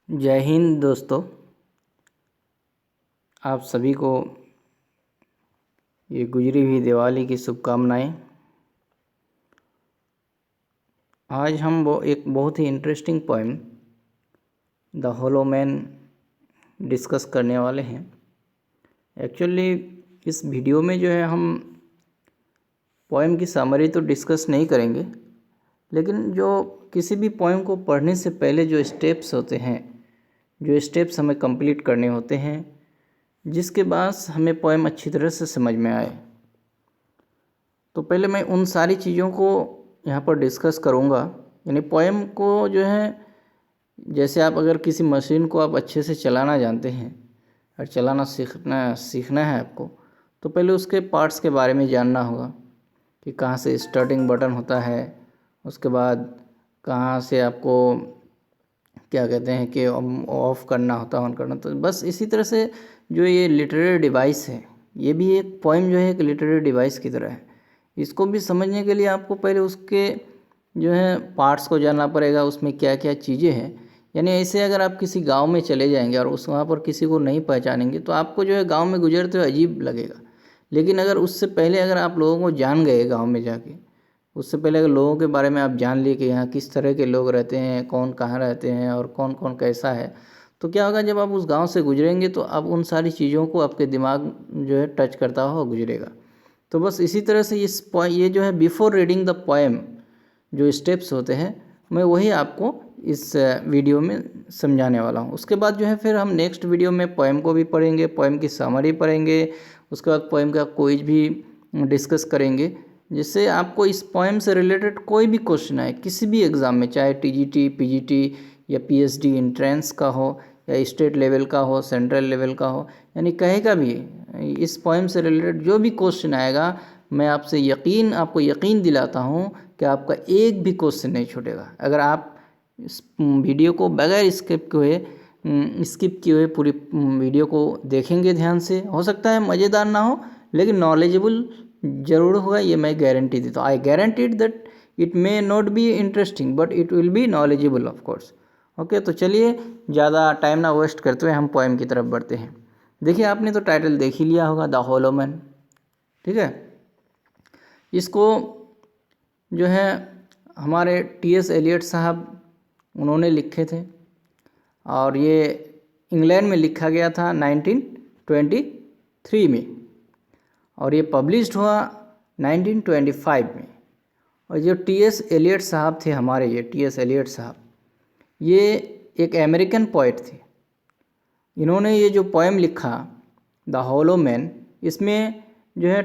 जय हिंद दोस्तों। आप सभी को ये गुजरी हुई दिवाली की शुभकामनाएं। आज हम एक बहुत ही interesting poem the hollow man discuss करने वाले हैं। एक्चुअली इस वीडियो में जो है हम पोएम की समरी तो डिस्कस नहीं करेंगे, लेकिन जो किसी भी पोएम को पढ़ने से पहले जो स्टेप्स होते हैं, जो स्टेप्स हमें कंप्लीट करने होते हैं, जिसके बाद हमें पोएम अच्छी तरह से समझ में आए, तो पहले मैं उन सारी चीज़ों को यहाँ पर डिस्कस करूँगा। यानी पोएम को जो है, जैसे आप अगर किसी मशीन को आप अच्छे से चलाना जानते हैं और चलाना सीखना है आपको, तो पहले उसके पार्ट्स के बारे में जानना होगा कि कहाँ से स्टार्टिंग बटन होता है, उसके बाद कहाँ से आपको क्या कहते हैं कि ऑफ़ करना होता है, ऑन करना। तो बस इसी तरह से जो ये लिटरेरी डिवाइस है, ये भी एक पोएम जो है एक लिटरेरी डिवाइस की तरह है। इसको भी समझने के लिए आपको पहले उसके जो है पार्ट्स को जानना पड़ेगा, उसमें क्या क्या चीज़ें हैं। यानी ऐसे अगर आप किसी गांव में चले जाएंगे और उस वहाँ पर किसी को नहीं पहचानेंगे तो आपको जो है गांव में गुजरते हुए अजीब लगेगा। लेकिन अगर उससे पहले अगर आप लोगों को जान गए गांव में जाके, उससे पहले अगर लोगों के बारे में आप जान लिए कि यहाँ किस तरह के लोग रहते हैं, कौन कहाँ रहते हैं और कौन कौन कैसा है, तो क्या होगा, जब आप उस गांव से गुजरेंगे तो आप उन सारी चीज़ों को आपके दिमाग जो है टच करता हुआ गुजरेगा। तो बस इसी तरह से ये जो है बिफोर रीडिंग द पोएम जो स्टेप्स होते हैं, मैं वही आपको इस वीडियो में समझाने वाला हूँ। उसके बाद जो है फिर हम नेक्स्ट वीडियो में पोएम को भी पढ़ेंगे, पोएम की समरी पढ़ेंगे, उसके बाद पोएम का क्विज भी डिस्कस करेंगे, जिससे आपको इस पोएम से रिलेटेड कोई भी क्वेश्चन आए किसी भी एग्ज़ाम में, चाहे टीजीटी, पीजीटी या पीएचडी एंट्रेंस का हो या स्टेट लेवल का हो, सेंट्रल लेवल का हो, यानी कहीं का भी इस पोएम से रिलेटेड जो भी क्वेश्चन आएगा, मैं आपको यकीन दिलाता हूँ कि आपका एक भी क्वेश्चन नहीं छूटेगा। अगर आप इस वीडियो को बगैर स्किप किए हुए पूरी वीडियो को देखेंगे ध्यान से, हो सकता है मज़ेदार ना हो लेकिन नॉलेजेबल ज़रूर होगा, ये मैं गारंटी देता हूँ। I guaranteed that it may not be interesting but it will be knowledgeable of course. Okay, तो चलिए ज़्यादा टाइम ना वेस्ट करते हुए हम पोएम की तरफ बढ़ते हैं। देखिए, आपने तो टाइटल देख ही लिया होगा, द होलो मैन। ठीक है, इसको जो है हमारे टी.एस. एलियट साहब उन्होंने लिखे थे और ये इंग्लैंड में लिखा गया था 1923 में और ये पब्लिश्ड हुआ 1925 में। और जो टी.एस. एलियट साहब थे हमारे, ये टी.एस. एलियट साहब, ये एक अमेरिकन पोइट थे। इन्होंने ये जो पोएम लिखा द होलो मैन, इसमें जो है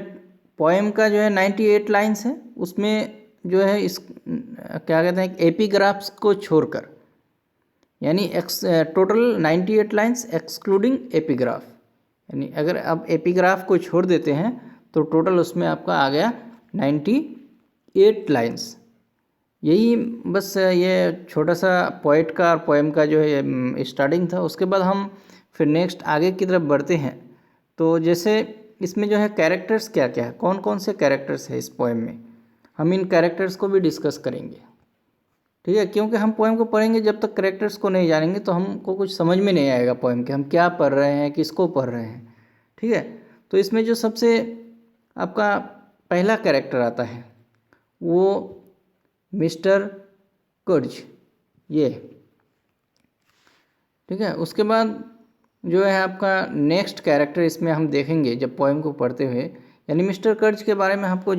पोएम का जो है 98 लाइन्स है, उसमें जो है इस क्या कहते हैं एपिग्राफ्स को छोड़कर, यानी टोटल 98 लाइन्स एक्सक्लूडिंग एपिग्राफ। यानी अगर आप एपिग्राफ को छोड़ देते हैं तो टोटल उसमें आपका आ गया 98 लाइन्स। यही बस ये छोटा सा पोइट का और पोएम का जो है स्टार्टिंग था। उसके बाद हम फिर नेक्स्ट आगे की तरफ बढ़ते हैं। तो जैसे इसमें जो है कैरेक्टर्स क्या क्या है, कौन कौन से कैरेक्टर्स है इस पोएम में, हम इन कैरेक्टर्स को भी डिस्कस करेंगे। ठीक है, क्योंकि हम पोएम को पढ़ेंगे जब तक कैरेक्टर्स को नहीं जानेंगे तो हमको कुछ समझ में नहीं आएगा पोएम के, हम क्या पढ़ रहे हैं, किसको पढ़ रहे हैं। ठीक है, तो इसमें जो सबसे आपका पहला कैरेक्टर आता है वो मिस्टर कर्ज, ये। ठीक है, उसके बाद जो है आपका नेक्स्ट कैरेक्टर इसमें हम देखेंगे जब पोएम को पढ़ते हुए। यानी मिस्टर कर्ज के बारे में आपको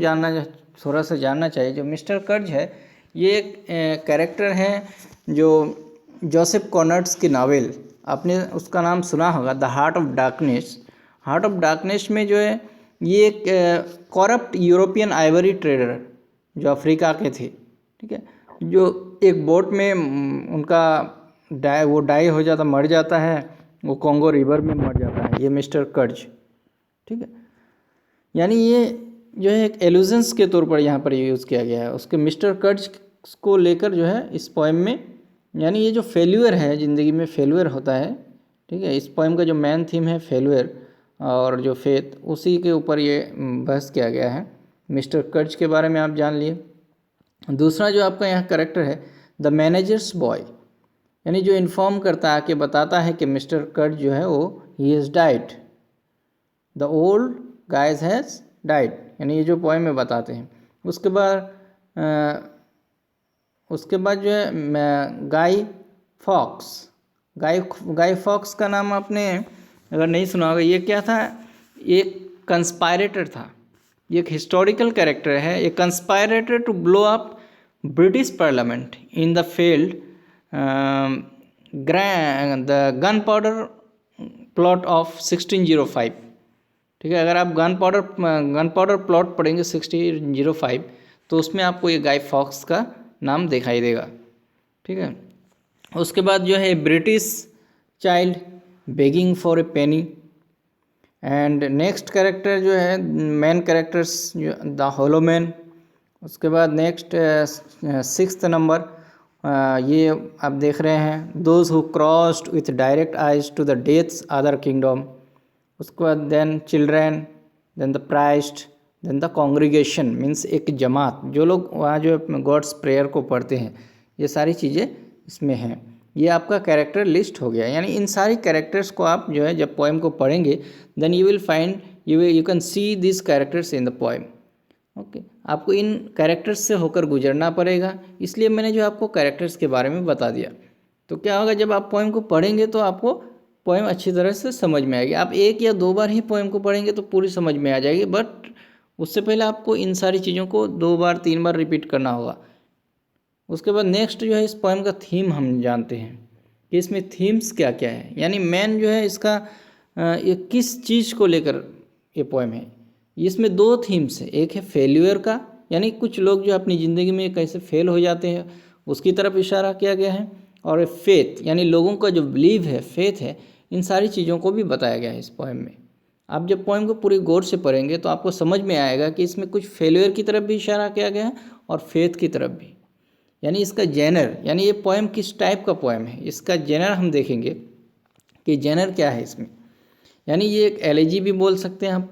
थोड़ा सा जानना चाहिए। जो मिस्टर कर्ज है, ये एक कैरेक्टर है जो जोसेफ कॉनर्ड्स की नावल, आपने उसका नाम सुना होगा, the heart of darkness. Heart of darkness में जो है ये एक करप्ट यूरोपियन आइवरी ट्रेडर जो अफ्रीका के थे, ठीक है, जो एक बोट में उनका डाई हो जाता, मर जाता है, वो कॉन्गो रिवर में मर जाता है, ये मिस्टर कर्ज। ठीक है, यानी ये जो है एक एलुजन्स के तौर पर यहाँ पर यूज़ किया गया है उसके मिस्टर कर्ज को लेकर जो है इस पोएम में। यानी ये जो फेल्यूर है, ज़िंदगी में फेल्यूर होता है। ठीक है, इस पोएम का जो मेन थीम है फेल्यूर और जो फेथ, उसी के ऊपर ये बहस किया गया है। मिस्टर कर्ज के बारे में आप जान लिए। दूसरा जो आपका यहाँ कैरेक्टर है द मैनेजर्स बॉय, यानी जो इन्फॉर्म करता है, आके बताता है कि मिस्टर कर्ट जो है वो he is died, the old guys has died, यानी ये जो पोएम में बताते हैं। उसके बाद जो है गाई फॉक्स का नाम आपने अगर नहीं सुना होगा, ये क्या था, एक कंस्पायरेटर था, ये एक हिस्टोरिकल कैरेक्टर है, एक conspirator to blow up British parliament in the field the gun powder plot of 1605। ठीक है, अगर आप गन पाउडर प्लॉट पढ़ेंगे 1605 तो उसमें आपको ये गाय फॉक्स का नाम दिखाई देगा। ठीक है, उसके बाद जो है British child begging for a Penney, and next character जो है मेन कैरेक्टर्स जो द होलो मैन। उसके बाद नेक्स्ट 6th नंबर ये आप देख रहे हैं, those who crossed with direct eyes to the death's other kingdom. उसके बाद then children, then the priest, then the congregation, means एक जमात, जो लोग वहाँ जो गॉड्स प्रेयर को पढ़ते हैं, ये सारी चीज़ें इसमें हैं। ये आपका कैरेक्टर लिस्ट हो गया, यानी इन सारी कैरेक्टर्स को आप जो है जब पोएम को पढ़ेंगे then you will find you can see this characters in the poem. Okay, आपको इन कैरेक्टर्स से होकर गुजरना पड़ेगा, इसलिए मैंने जो आपको कैरेक्टर्स के बारे में बता दिया। तो क्या होगा, जब आप पोएम को पढ़ेंगे तो आपको पोएम अच्छी तरह से समझ में आएगी। आप 1 या 2 बार ही पोएम को पढ़ेंगे तो पूरी समझ में आ जाएगी, बट उससे पहले आपको इन सारी चीज़ों को 2 बार 3 बार रिपीट करना होगा। उसके बाद नेक्स्ट जो है इस पोएम का थीम हम जानते हैं कि इसमें थीम्स क्या क्या है, यानी मेन जो है इसका ये किस चीज़ को लेकर ये पोएम है। इसमें 2 थीम्स है, एक है फेल्यूर का, यानी कुछ लोग जो अपनी ज़िंदगी में कैसे फेल हो जाते हैं उसकी तरफ इशारा किया गया है, और फेथ, यानी लोगों का जो बिलीव है, फेथ है, इन सारी चीज़ों को भी बताया गया है इस पोएम में। आप जब पोएम को पूरी गौर से पढ़ेंगे तो आपको समझ में आएगा कि इसमें कुछ फेल्यूर की तरफ भी इशारा किया गया है और फेथ की तरफ भी। यानी इसका जेनर, यानी ये पोएम किस टाइप का पोएम है, इसका जेनर हम देखेंगे कि जेनर क्या है इसमें। यानी ये एक एलिजी भी बोल सकते हैं हम।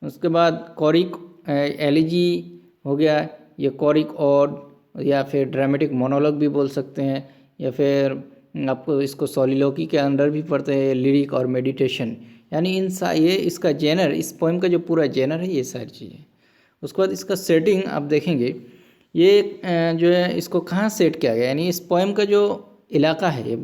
उसके बाद कॉरिक एलिजी हो गया, ये कॉरिक ऑड, या फिर ड्रामेटिक मोनोलॉग भी बोल सकते हैं, या फिर आपको इसको सोलिलोकी के अंदर भी पढ़ते हैं, लिरिक और मेडिटेशन। यानी ये इसका जेनर, इस पोएम का जो पूरा जेनर है, ये सारी चीज़ें। उसके बाद इसका सेटिंग आप देखेंगे, ये जो है इसको कहाँ सेट किया गया, यानी इस पोएम का जो इलाका है ये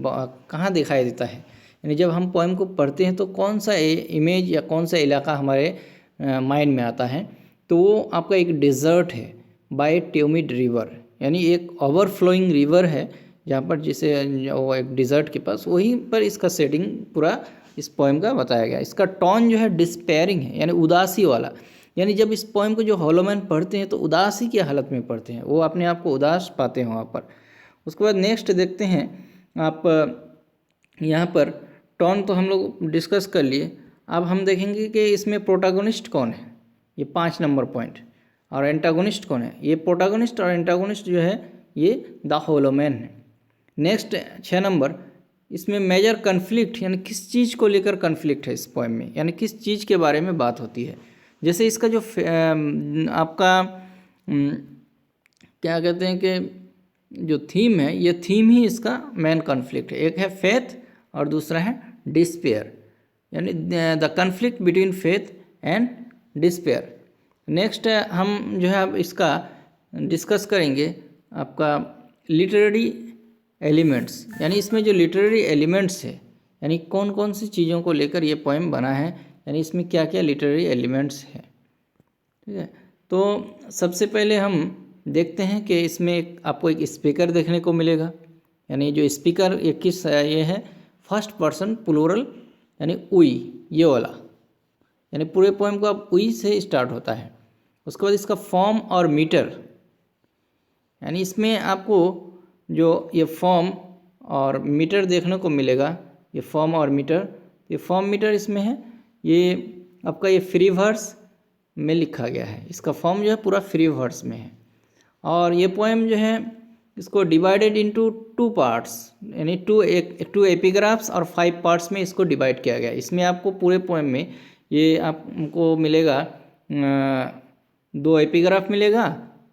कहाँ दिखाई देता है। यानी जब हम पोएम को पढ़ते हैं तो कौन सा इमेज या कौन सा इलाका हमारे माइंड में आता है, तो वो आपका एक डिज़र्ट है बाय ट्यूमिड रिवर, यानी एक ओवरफ्लोइंग रिवर है जहाँ पर जिसे वो एक डिज़र्ट के पास, वहीं पर इसका सेटिंग पूरा इस पोएम का बताया गया। इसका टोन जो है डिस्पेयरिंग है, यानी उदासी वाला, यानी जब इस पोएम को जो होलो मैन पढ़ते हैं तो उदासी की हालत में पढ़ते हैं, वो अपने आप को उदास पाते हैं वहाँ पर। उसके बाद नेक्स्ट देखते हैं आप, यहाँ पर टोन तो हम लोग डिस्कस कर लिए। अब हम देखेंगे कि इसमें प्रोटैगनिस्ट कौन है, ये 5 नंबर पॉइंट, और एंटागोनिस्ट कौन है। ये प्रोटैगनिस्ट और एंटागोनिस्ट जो है ये द होलो मैन है। नेक्स्ट 6 नंबर, इसमें मेजर कन्फ्लिक्ट, यानी किस चीज़ को लेकर कन्फ्लिक्ट है इस पोएम में, यानी किस चीज़ के बारे में बात होती है। जैसे इसका जो आपका क्या कहते हैं कि जो थीम है, ये थीम ही इसका मेन कन्फ्लिक्ट है। एक है फेथ और दूसरा है डिस्पेयर, यानी the conflict between faith and despair. Next हम जो है अब इसका डिस्कस करेंगे आपका लिटरेरी एलिमेंट्स, यानी इसमें जो लिटरेरी एलिमेंट्स है, यानी कौन कौन सी चीज़ों को लेकर ये पोएम बना है, यानी इसमें क्या क्या लिटरेरी एलिमेंट्स हैं। ठीक है, तो सबसे पहले हम देखते हैं कि इसमें आपको एक स्पीकर देखने को मिलेगा, यानी जो स्पीकर ये है फर्स्ट पर्सन प्लूरल, यानी उई, ये वाला, यानी पूरे पोएम को आप उई से स्टार्ट होता है। उसके बाद इसका फॉर्म और मीटर, यानी इसमें आपको जो ये फॉर्म और मीटर देखने को मिलेगा, ये फॉर्म और मीटर, ये फॉर्म मीटर इसमें है, ये आपका ये फ्री वर्स में लिखा गया है, इसका फॉर्म जो है पूरा फ्री वर्स में है। और ये पोएम जो है इसको डिवाइडेड इनटू 2 पार्ट्स, यानी 2 एपिग्राफ्स और 5 पार्ट्स में इसको डिवाइड किया गया है। इसमें आपको पूरे पोएम में ये आपको मिलेगा 2 एपिग्राफ मिलेगा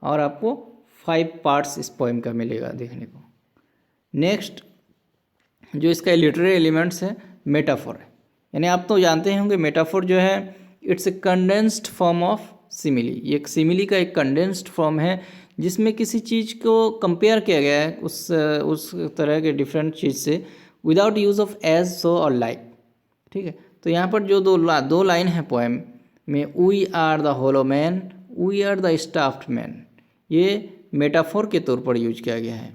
और आपको 5 पार्ट्स इस पोएम का मिलेगा देखने को। नेक्स्ट जो इसका लिटरेरी एलिमेंट्स है मेटाफोर है। यानी आप तो जानते होंगे मेटाफोर जो है it's a condensed form of simile. ये एक सिमिली का एक कंडेंस्ड फॉर्म है जिसमें किसी चीज़ को कंपेयर किया गया है उस तरह के डिफरेंट चीज़ से विदाउट यूज़ ऑफ एज, सो और लाइक। ठीक है, तो यहाँ पर जो दो लाइन है पोएम में, we are the hollow man, we are the stuffed man, ये मेटाफोर के तौर पर यूज किया गया है।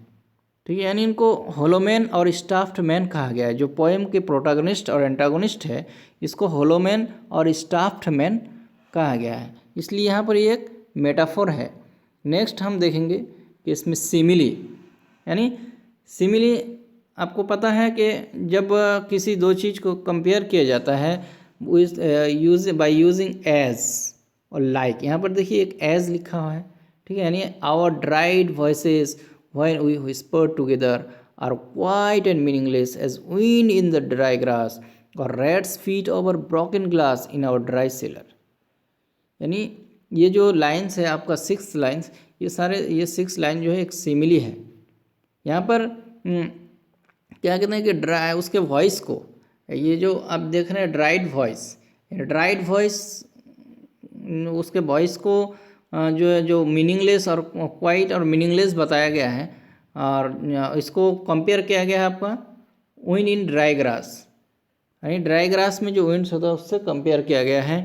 ठीक है, यानी इनको होलोमैन और स्टाफ्ड मैन कहा गया है। जो पोएम के प्रोटैगनिस्ट और एंटागोनिस्ट है इसको होलोमैन और स्टाफ्ड मैन कहा गया है, इसलिए यहाँ पर ये एक मेटाफोर है। नेक्स्ट हम देखेंगे कि इसमें सिमिली, यानी सिमिली आपको पता है कि जब किसी दो चीज़ को कंपेयर किया जाता है बाय यूजिंग एज और लाइक। यहाँ पर देखिए एक एज लिखा हुआ है। ठीक है, यानी our dried voices when we whisper together are quiet and meaningless as wind in the dry grass or rats feet over broken glass in our dry cellar। यानी ये जो लाइन्स है आपका 6 लाइन्स, ये 6 लाइन जो है एक सिमिली है। यहाँ पर क्या कहते हैं कि ड्राई उसके वॉइस को, ये जो आप देख रहे हैं ड्राइड वॉइस उसके वॉइस को जो मीनिंगलेस और क्वाइट और मीनिंगलेस बताया गया है, और इसको कंपेयर किया गया है आपका विंड इन ड्राई ग्रास, यानी ड्राई ग्रास में जो विंड्स होता है उससे कंपेयर किया गया है।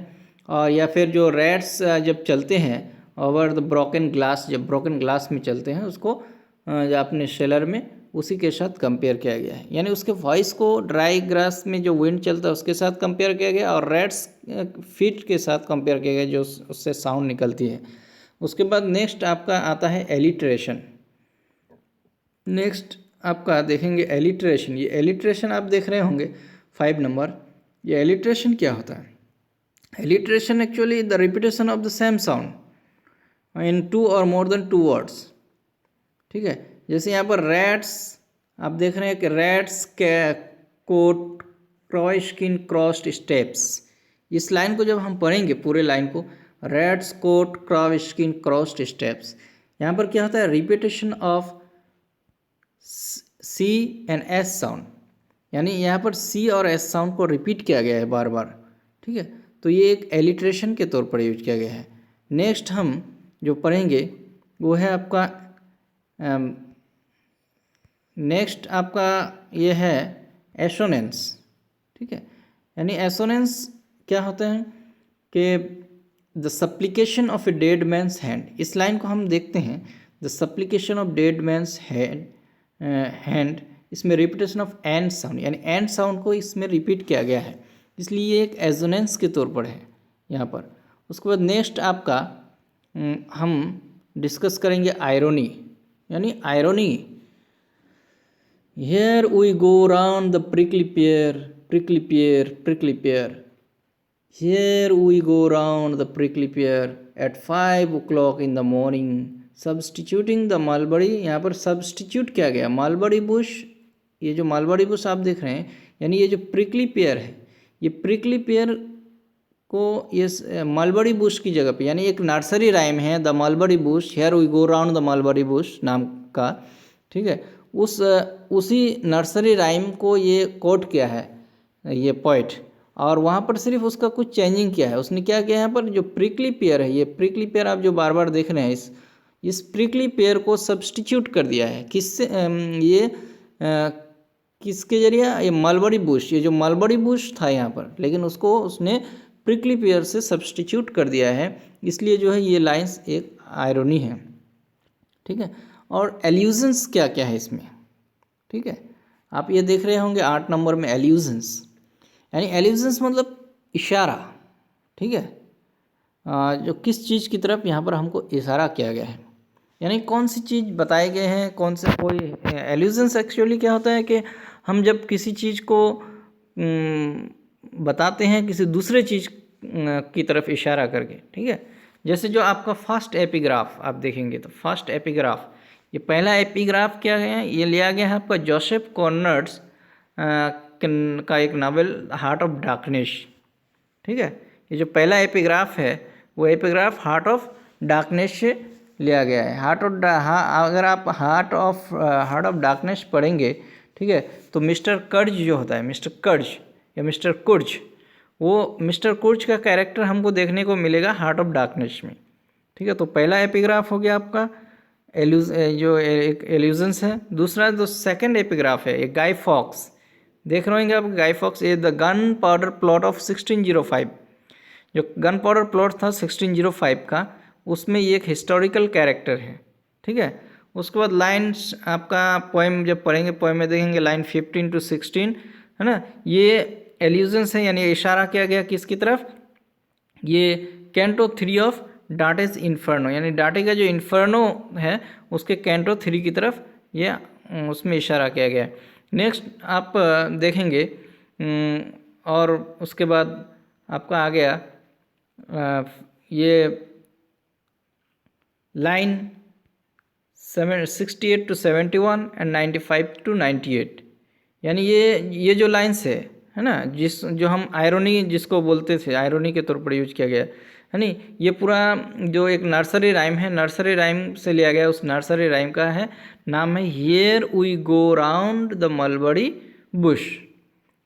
और या फिर जो रैट्स जब चलते हैं ओवर द ब्रोकन ग्लास, जब ब्रोकन ग्लास में चलते हैं उसको अपने शेलर में उसी के साथ कंपेयर किया गया है। यानी उसके वॉइस को ड्राई ग्रास में जो विंड चलता है उसके साथ कंपेयर किया गया, और रैट्स फीट के साथ कंपेयर किया गया जो उससे साउंड निकलती है। उसके बाद नेक्स्ट आपका आता है एलिट्रेशन। नेक्स्ट आपका देखेंगे एलिट्रेशन। ये एलिट्रेशन आप देख रहे होंगे 5 नंबर। ये एलिट्रेशन क्या होता है? Alliteration actually the repetition of the same sound in 2 और मोर देन 2 वर्ड्स। ठीक है, जैसे यहाँ पर रैट्स आप देख रहे हैं कि rats coat croy skin crossed steps. इस लाइन को जब हम पढ़ेंगे पूरे लाइन को, rats coat croy skin crossed steps, यहाँ पर क्या होता है repetition of C and S sound, यानी यहाँ पर सी और एस साउंड को रिपीट किया गया है बार बार। ठीक है, तो ये एक एलिट्रेशन के तौर पर यूज किया गया है। नेक्स्ट हम जो पढ़ेंगे वो है आपका नेक्स्ट आपका ये है एसोनेंस। ठीक है, यानी एसोनेंस क्या होता है कि the supplication of a dead man's hand. इस लाइन को हम देखते हैं, the supplication of dead man's hand, इसमें रिपीटेशन ऑफ एंड साउंड, यानी एंड साउंड को इसमें रिपीट किया गया है, इसलिए ये एक एसोनेंस के तौर पर है यहाँ पर। उसके बाद नेक्स्ट आपका हम डिस्कस करेंगे आयरोनी, यानी आयरोनी। Here we go round the prickly pear, prickly pear, prickly pear. Here we go round the prickly pear at 5 o'clock in the morning, substituting the mulberry। यहाँ पर substitute किया गया mulberry bush। ये जो mulberry bush आप देख रहे हैं, यानी ये जो prickly pear है, ये prickly pear को ये mulberry bush की जगह पे, यानी एक नर्सरी राइम है the mulberry bush, here we go round the mulberry bush नाम का। ठीक है, उसी नर्सरी राइम को ये कोट किया है ये पोइट, और वहाँ पर सिर्फ उसका कुछ चेंजिंग किया है। उसने क्या किया है यहाँ पर, जो प्रिकली पेयर है, ये प्रिकली पेयर आप जो बार बार देख रहे हैं, इस प्रिकली पेयर को सब्स्टिट्यूट कर दिया है किससे, ये किसके जरिए, ये मलबरी बुश, ये जो मलबरी बुश था यहाँ पर, लेकिन उसको उसने प्रिकली पेयर से सब्स्टिट्यूट कर दिया है, इसलिए जो है ये लाइंस एक आयरोनी है। ठीक है, और एल्यूजन्स क्या क्या है इसमें। ठीक है, आप ये देख रहे होंगे 8 नंबर में एल्यूजन्स, यानी एल्यूजन्स मतलब इशारा। ठीक है, जो किस चीज़ की तरफ यहाँ पर हमको इशारा किया गया है, यानी कौन सी चीज़ बताए गए हैं, कौन से कोई एल्यूजन्स एक्चुअली क्या होता है कि हम जब किसी चीज़ को बताते हैं किसी दूसरे चीज़ की तरफ इशारा करके। ठीक है, जैसे जो आपका फर्स्ट एपिग्राफ आप देखेंगे तो फर्स्ट एपिग्राफ, ये पहला एपिग्राफ क्या है, ये लिया गया है आपका जोसेफ कॉर्नर्स का एक नावल हार्ट ऑफ डार्कनेस। ठीक है, ये जो पहला एपिग्राफ है वो एपिग्राफ हार्ट ऑफ डार्कनेस से लिया गया है। अगर आप हार्ट ऑफ डार्कनेस पढ़ेंगे ठीक है। तो मिस्टर कर्ज जो होता है, मिस्टर कर्ज या मिस्टर कुर्ज, वो मिस्टर कुर्ज का कैरेक्टर हमको देखने को मिलेगा हार्ट ऑफ डार्कनेस में। ठीक है। तो पहला एपिग्राफ हो गया आपका जो एक एल्यूजन्स है। दूसरा जो सेकंड एपिग्राफ है, एक गाय फॉक्स, देख रहे होंगे आप, Guy Fawkes a the gun powder plot of 1605। जो गन पाउडर प्लॉट था 1605 का, उसमें ये एक हिस्टोरिकल कैरेक्टर है। ठीक है। उसके बाद लाइन्स आपका पोएम जब पढ़ेंगे, पोएम में देखेंगे लाइन 15 to 16, है ना। ये एल्यूजन्स है, यानी इशारा किया गया किसकी तरफ, ये कैंटो 3 ऑफ डांटेस इन्फर्नो, यानी डांटे का जो इन्फर्नो है उसके कैंटो 3 की तरफ ये उसमें इशारा किया गया है। नेक्स्ट आप देखेंगे और उसके बाद आपका आ गया ये लाइन 68 to 71 एंड 95 to 98, यानी ये जो लाइन्स है ना, जो हम आयरोनी जिसको बोलते थे, आयरोनी के तौर पर यूज किया गया है नहीं, ये पूरा जो एक नर्सरी राइम है, नर्सरी राइम से लिया गया। उस नर्सरी राइम का है नाम है here we go round the mulberry bush.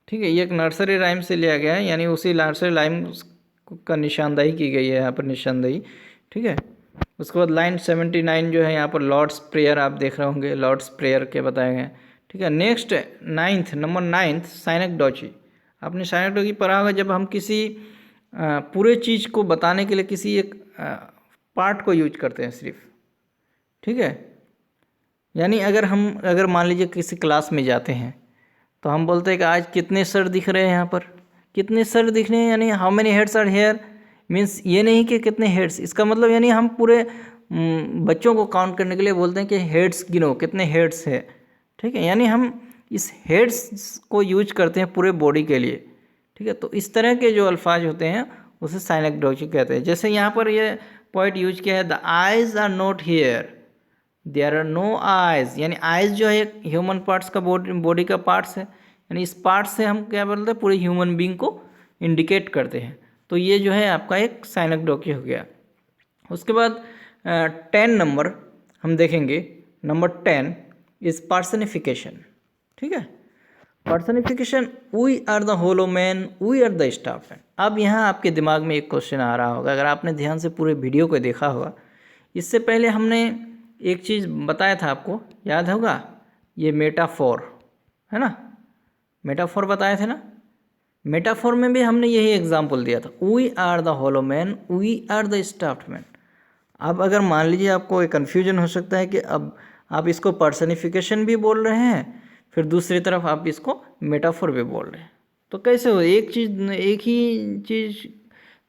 ठीक है। ये एक नर्सरी राइम से लिया गया है, यानी उसी नर्सरी राइम का निशानदेही की गई है यहाँ पर, निशानदेही। ठीक है। उसके बाद लाइन 79 जो है यहाँ पर लॉर्ड्स प्रेयर आप देख रहे होंगे, लॉर्ड्स प्रेयर के बताए गए। ठीक है। Next number 9 साइनेक्डोची। आपने साइनेक्डोची पढ़ा होगा, जब हम किसी पूरे चीज़ को बताने के लिए किसी एक पार्ट को यूज करते हैं सिर्फ। ठीक है। यानी अगर मान लीजिए किसी क्लास में जाते हैं तो हम बोलते हैं कि आज कितने सर दिख रहे हैं, यहाँ पर कितने सर दिख रहे हैं, यानी how many heads are here, means ये नहीं कि कितने हेड्स, इसका मतलब यानी हम पूरे बच्चों को काउंट करने के लिए बोलते हैं कि हेड्स गिनो, कितने हेड्स है। ठीक है। यानी हम इस हेड्स को यूज करते हैं पूरे बॉडी के लिए। ठीक है। तो इस तरह के जो अल्फाज होते हैं उसे साइनेक्डोची कहते हैं। जैसे यहाँ पर ये पॉइंट यूज किया है, the eyes are not here, there are no eyes, यानी आइज जो है ह्यूमन पार्ट्स का बॉडी का पार्ट्स है, यानी इस पार्ट से हम क्या बोलते हैं, पूरे ह्यूमन बींग को इंडिकेट करते हैं। तो ये जो है आपका एक साइनेक्डोची हो गया। उसके बाद 10 नंबर हम देखेंगे, नंबर 10 इज पर्सनिफिकेशन। ठीक है। Personification, we are the hollow man, we are the stuff man. अब यहाँ आपके दिमाग में एक क्वेश्चन आ रहा होगा, अगर आपने ध्यान से पूरे वीडियो को देखा होगा। इससे पहले हमने एक चीज़ बताया था आपको, याद होगा, ये मेटाफोर है ना, मेटाफोर बताए थे ना। मेटाफोर में भी हमने यही एग्जाम्पल दिया था, we are the hollow man, we are the stuffed man. अब अगर मान लीजिए आपको एक कन्फ्यूजन हो सकता है कि अब आप इसको पर्सनिफिकेशन भी बोल रहे हैं, फिर दूसरी तरफ आप इसको मेटाफोर भी बोल रहे हैं, तो कैसे हो एक ही चीज़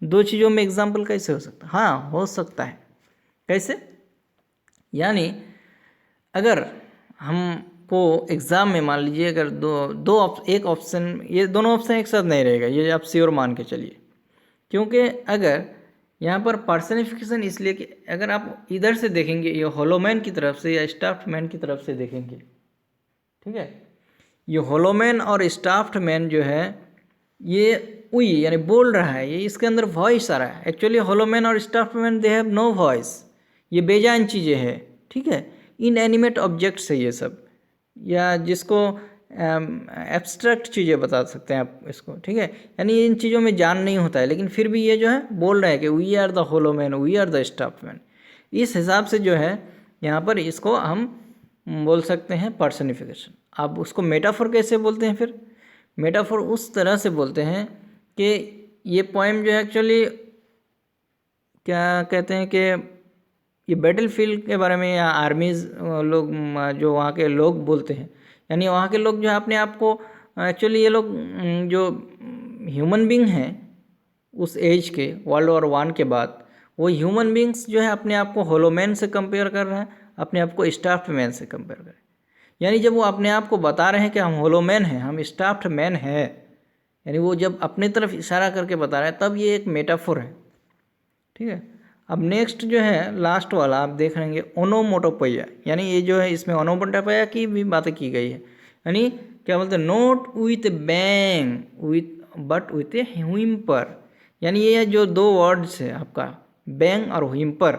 दो चीज़ों में एग्जाम्पल कैसे हो सकता है? हाँ, हो सकता है। कैसे? यानी अगर हमको एग्ज़ाम में मान लीजिए अगर एक ऑप्शन, ये दोनों ऑप्शन एक साथ नहीं रहेगा, ये आप श्योर मान के चलिए। क्योंकि अगर यहाँ पर पर्सनिफिकेशन इसलिए कि अगर आप इधर से देखेंगे, ये होलो मैन की तरफ से या स्टाफ्ड मैन की तरफ से देखेंगे, ठीक है, ये होलो मैन और स्टाफ्ड मैन जो है ये उई यानी बोल रहा है, ये इसके अंदर वॉइस आ रहा है। एक्चुअली होलो मैन और stuffed man they have no voice, ये बेजान चीज़ें हैं। ठीक है। इनएनिमेट ऑब्जेक्ट्स है ये सब, या जिसको एब्स्ट्रैक्ट चीज़ें बता सकते हैं आप इसको। ठीक है। यानी इन चीज़ों में जान नहीं होता है, लेकिन फिर भी ये जो है बोल रहा है कि we are the hollow man, we are the stuffed man. इस हिसाब से जो है यहाँ पर इसको हम बोल सकते हैं पर्सनिफिकेशन। अब उसको मेटाफोर कैसे बोलते हैं? फिर मेटाफोर उस तरह से बोलते हैं कि ये पोएम जो है एक्चुअली क्या कहते हैं कि ये बैटल फील्ड के बारे में या आर्मीज़ लोग जो वहाँ के लोग बोलते हैं, यानी वहाँ के लोग जो है अपने आप को एक्चुअली ये लोग जो ह्यूमन बींग हैं उस एज के वर्ल्ड वॉर 1 के बाद, वो ह्यूमन बींग्स जो है अपने आप को होलो मैन से कंपेयर कर रहे हैं, अपने आप को स्टाफ्ड मैन से कंपेयर कर रहे हैं। यानी जब वो अपने आप को बता रहे हैं कि हम होलो मैन हैं, हम स्टाफ्ड मैन हैं, यानी वो जब अपने तरफ इशारा करके बता रहे हैं, तब ये एक मेटाफोर है। ठीक है। अब नेक्स्ट जो है लास्ट वाला आप देख लेंगे, ओनोमोटोपोइया, यानी ये जो है इसमें ओनोमोटोपोइया की भी बातें की गई है। यानी क्या बोलते हैं, note with bang but with A Whymper, यानी ये जो दो वर्ड्स है आपका बैंग और व्हिम्पर,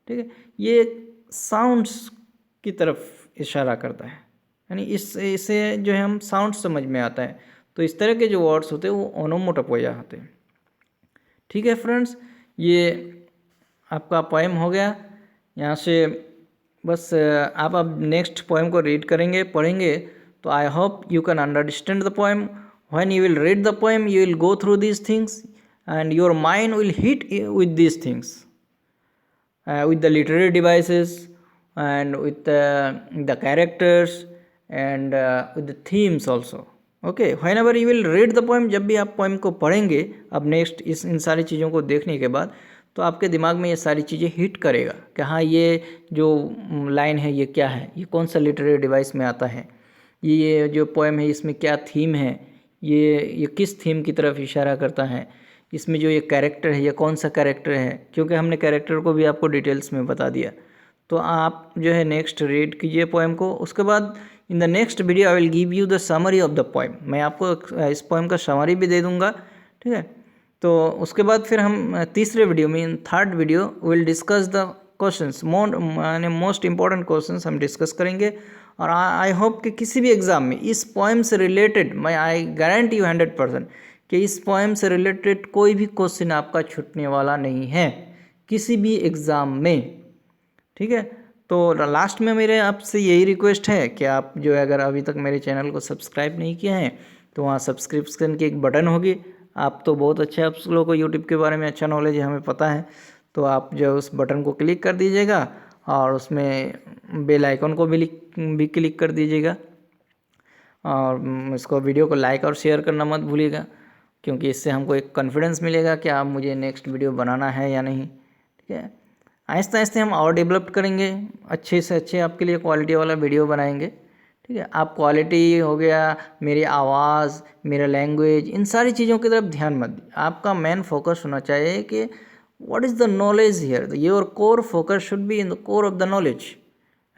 ठीक है, ये साउंड्स की तरफ इशारा करता है यानी इससे जो है हम साउंड समझ में आता है। तो इस तरह के जो वर्ड्स होते हैं वो ओनोमोटोपोइया होते हैं। ठीक है फ्रेंड्स, ये आपका पोएम हो गया। यहाँ से बस आप अब नेक्स्ट पोएम को रीड करेंगे, पढ़ेंगे, तो I hope you can understand the poem. When you will read the poem you will go through these things and your mind will hit with these things, with the literary devices and with the characters and with the themes also. Okay, whenever you will read the poem, जब भी आप poem को पढ़ेंगे अब next in सारी चीज़ों को देखने के बाद, तो आपके दिमाग में ये सारी चीज़ें हिट करेगा कि हाँ ये जो लाइन है ये क्या है, ये कौन सा लिटरेरी डिवाइस में आता है, ये जो पोएम है इसमें क्या थीम है, ये किस थीम की तरफ इशारा करता है, इसमें जो ये कैरेक्टर है ये कौन सा कैरेक्टर है, क्योंकि हमने कैरेक्टर को भी आपको डिटेल्स में बता दिया। तो आप जो है नेक्स्ट रीड कीजिए पोएम को। उसके बाद in the next video I will give you the summary of the poem. मैं आपको इस पोएम का समरी भी दे दूंगा, ठीक है। तो उसके बाद फिर हम तीसरे वीडियो में, in third video will discuss the questions, most important questions हम डिस्कस करेंगे। और आई होप कि किसी भी एग्ज़ाम में इस पोएम से रिलेटेड, मैं आई गारंटी यू 100% कि इस पोएम से रिलेटेड कोई भी क्वेश्चन आपका छूटने वाला नहीं है किसी भी एग्ज़ाम में, ठीक है। तो लास्ट में मेरे आपसे यही रिक्वेस्ट है कि आप जो है अगर अभी तक मेरे चैनल को सब्सक्राइब नहीं किया है तो वहाँ सब्सक्रिप्शन की एक बटन होगी। आप तो बहुत अच्छे, आप लोगों को यूट्यूब के बारे में अच्छा नॉलेज है, हमें पता है। तो आप जो उस बटन को क्लिक कर दीजिएगा और उसमें बेल आइकन को भी क्लिक कर दीजिएगा, और इसको वीडियो को लाइक और शेयर करना मत भूलिएगा, क्योंकि इससे हमको एक कॉन्फिडेंस मिलेगा कि आप मुझे नेक्स्ट वीडियो बनाना है या नहीं, ठीक है। आहिस्ते आहिस्ते हम और डेवलप करेंगे, अच्छे से अच्छे आपके लिए क्वालिटी वाला वीडियो बनाएंगे, ठीक है। आप क्वालिटी हो गया, मेरी आवाज़, मेरा लैंग्वेज, इन सारी चीज़ों की तरफ ध्यान मत दीजिए। आपका मेन फोकस होना चाहिए कि what is the knowledge here, your core focus should be in the core of the knowledge.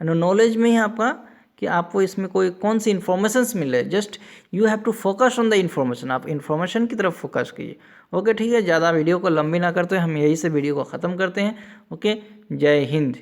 And knowledge में ही आपका कि आपको इसमें कोई कौन सी इन्फॉर्मेशंस मिल रहे, just you have to focus on the information. आप इन्फॉर्मेशन की तरफ फोकस कीजिए। ओके, ठीक है। ज़्यादा वीडियो को लंबी ना करते हम यही से वीडियो को ख़त्म करते हैं। ओके, जय हिंद।